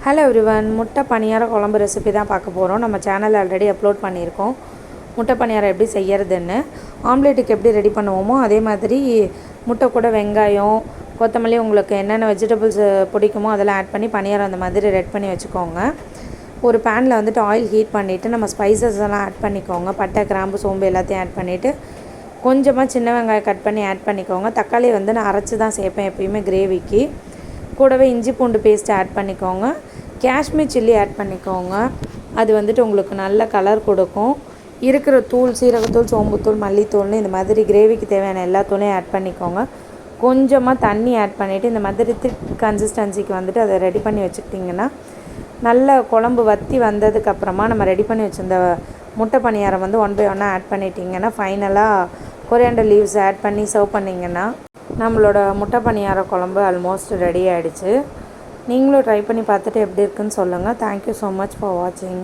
Hello everyone, முட்டை பணியார குழம்பு ரெசிபி தான் பார்க்க போகிறோம். நம்ம சேனலில் ஆல்ரெடி அப்லோட் பண்ணியிருக்கோம். முட்டை பணியாரம் எப்படி செய்யறதுன்னு, ஆம்லேட்டுக்கு எப்படி ரெடி பண்ணுவோமோ அதே மாதிரி முட்டை கூட வெங்காயம், கொத்தமல்லி, உங்களுக்கு என்னென்ன வெஜிடபிள்ஸ் பிடிக்குமோ அதெல்லாம் ஆட் பண்ணி பணியாரம் அந்த மாதிரி ரெடி பண்ணி வச்சுக்கோங்க. ஒரு பேனில் வந்துட்டு ஆயில் ஹீட் பண்ணிவிட்டு நம்ம ஸ்பைசஸ் எல்லாம் ஆட் பண்ணிக்கோங்க. பட்டை, கிராம்பு, சோம்பு எல்லாத்தையும் ஆட் பண்ணிவிட்டு கொஞ்சமாக சின்ன வெங்காயம் கட் பண்ணி ஆட் பண்ணிக்கோங்க. தக்காளி வந்து நான் அரைச்சி தான் சேர்ப்பேன் எப்பயுமே கிரேவிக்கு. கூடவே இஞ்சி பூண்டு பேஸ்ட் ஆட் பண்ணிக்கோங்க. காஷ்மீர் சில்லி ஆட் பண்ணிக்கோங்க. அது வந்துட்டு உங்களுக்கு நல்ல கலர் கொடுக்கும். இருக்கிற தூள், சீரகத்தூள், சோம்புத்தூள், மல்லித்தூள்னு இந்த மாதிரி கிரேவிக்கு தேவையான எல்லா தூளையும் ஆட் பண்ணிக்கோங்க. கொஞ்சமாக தண்ணி ஆட் பண்ணிவிட்டு இந்த மாதிரி திக் கன்சிஸ்டன்சிக்கு வந்துட்டு அதை ரெடி பண்ணி வச்சுக்கிட்டிங்கன்னா, நல்ல குழம்பு வற்றி வந்ததுக்கப்புறமா நம்ம ரெடி பண்ணி வச்சுருந்த முட்டை பணியாரம் வந்து 1 by 1 ஆட் பண்ணிட்டிங்கன்னா, ஃபைனலாக கொரியாண்டர் லீவ்ஸ் ஆட் பண்ணி சர்வ் பண்ணிங்கன்னா நம்மளோட முட்டை பணியார குழம்பு ஆல்மோஸ்ட் ரெடி ஆகிடுச்சு. நீங்களும் ட்ரை பண்ணி பார்த்துட்டு எப்படி இருக்குன்னு சொல்லுங்கள். தேங்க்யூ ஸோ மச் ஃபார் வாட்சிங்.